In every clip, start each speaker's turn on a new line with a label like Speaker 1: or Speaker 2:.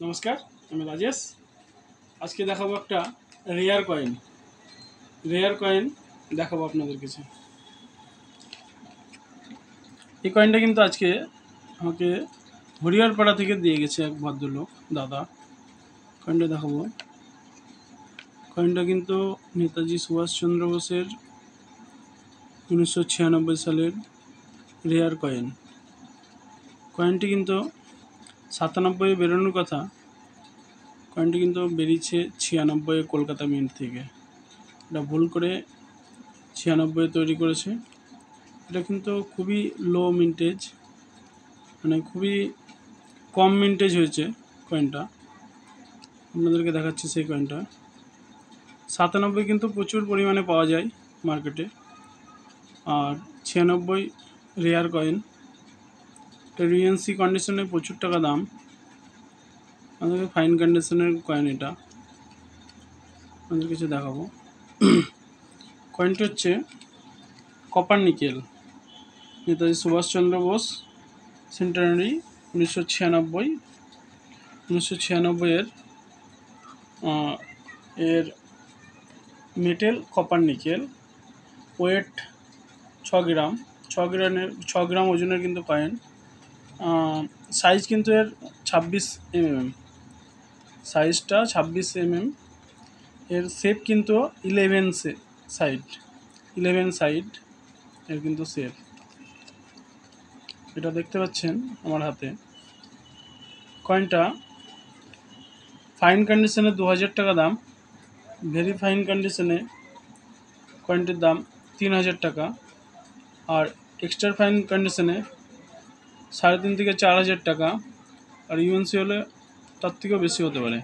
Speaker 1: নমস্কার, আমি রাজেশ। আজকে দেখাবো একটা রেয়ার কয়েন। দেখাবো আপনাদের কাছে। এই কয়েনটা কিন্তু আজকে আমাকে হরিহরপাড়া থেকে দিয়ে গেছে এক ভদ্রলোক দাদা। কয়েনটা দেখাবো। কয়েনটা কিন্তু নেতাজি সুভাষচন্দ্র বোসের 1996 সালের রেয়ার কয়েন। কয়েনটি কিন্তু 97 বেরোনোর কথা, কয়েনটি কিন্তু বেরিয়েছে 96 কলকাতা মিন্ট থেকে। এটা ভুল করে 96 তৈরি করেছে। এটা কিন্তু খুবই লো মিন্টেজ, মানে খুবই কম মিন্টেজ হয়েছে কয়েনটা। আপনাদেরকে দেখাচ্ছি সেই কয়েনটা। 97 কিন্তু প্রচুর পরিমাণে পাওয়া যায় মার্কেটে, আর 96 রেয়ার কয়েন। এটা রিএনসি কন্ডিশনে প্রচুর টাকা দাম। আমাদেরকে ফাইন কন্ডিশনের কয়েন এটা আমাদের কিছু দেখাবো। কয়েনটি হচ্ছে কপার নিকেল, নেতাজি সুভাষচন্দ্র বোস সেন্টারি 1996 এর মেটেল কপার নিকেল। ওয়েট 6 গ্রাম। 6 গ্রাম ওজনের কিন্তু কয়েন। সাইজ কিন্তু এর 26 mm, সাইজটা 26 mm। এর শেপ কিন্তু 11 সাইড এর কিন্তু শেপ। এটা দেখতে পাচ্ছেন আমার হাতে। কয়েনটা ফাইন কন্ডিশনে 2000 টাকা দাম। ভেরি ফাইন কন্ডিশনে কয়েনটির দাম 3000 টাকা। আর এক্সট্রা ফাইন কন্ডিশনে 3.5 থেকে 4000 টাকা। আর ইউএনসি হলে তার থেকেও বেশি হতে পারে।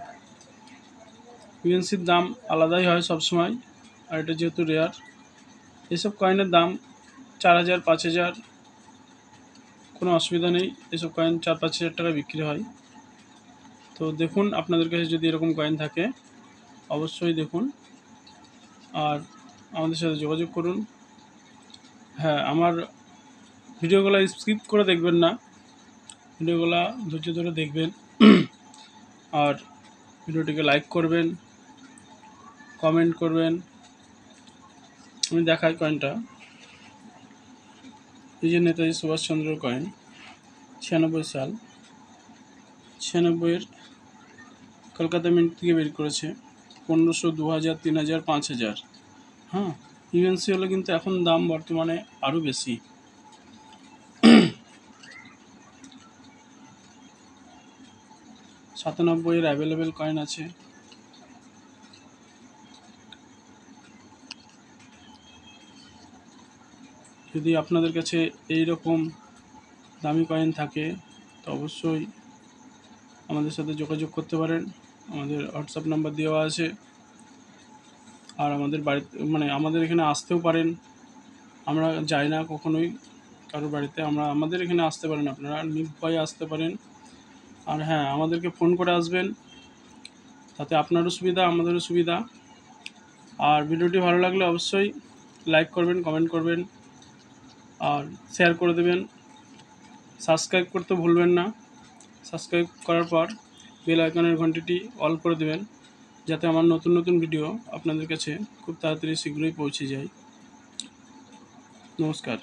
Speaker 1: ইউএনসির দাম আলাদাই হয় সবসময়, আর এটা যেহেতু রেয়ার, এসব কয়েনের দাম 4000 5000, কোনো অসুবিধা নেই। এসব কয়েন 4-5 হাজার টাকা বিক্রি হয়। তো দেখুন, আপনাদের কাছে যদি এরকম কয়েন থাকে অবশ্যই দেখুন আর আমাদের সাথে যোগাযোগ করুন। হ্যাঁ, আমার ভিডিওগুলো স্কিপ করে দেখবেন না, ভিডিওগুলো ধৈর্য ধরে দেখবেন। আর ভিডিওটিকে লাইক করবেন, কমেন্ট করবেন। আমি দেখাই কয়েনটা। এই যে নেতাজি সুভাষচন্দ্র কয়েন, 96 সাল, 96 কলকাতা মিন্ট থেকে বের করেছে। 1500, 2000, 3000, 5000। হ্যাঁ, ইউএনসি হলে কিন্তু এখন দাম বর্তমানে আরও বেশি। 97 অ্যাভেলেবেল কয়েন আছে। যদি আপনাদের কাছে এই রকম দামি কয়েন থাকে তো অবশ্যই আমাদের সাথে যোগাযোগ করতে পারেন। আমাদের হোয়াটসঅ্যাপ নাম্বার দেওয়া আছে। আর আমাদের বাড়িতে, মানে আমাদের এখানে আসতেও পারেন। আমরা যাই না কখনোই কারোর বাড়িতে, আমাদের এখানে আসতে পারেন, আপনারা নির্ভয়ে আসতে পারেন। আর হ্যাঁ, আমাদেরকে ফোন করে আসবেন, তাতে আপনারও সুবিধা আমাদেরও সুবিধা। আর ভিডিওটি ভালো লাগলে অবশ্যই লাইক করবেন, কমেন্ট করবেন আর শেয়ার করে দেবেন। সাবস্ক্রাইব করতে ভুলবেন না। সাবস্ক্রাইব করার পর বেল আইকনের ঘন্টিটি অল করে দেবেন, যাতে আমার নতুন নতুন ভিডিও আপনাদের কাছে খুব তাড়াতাড়ি শীঘ্রই পৌঁছে যায়। নমস্কার।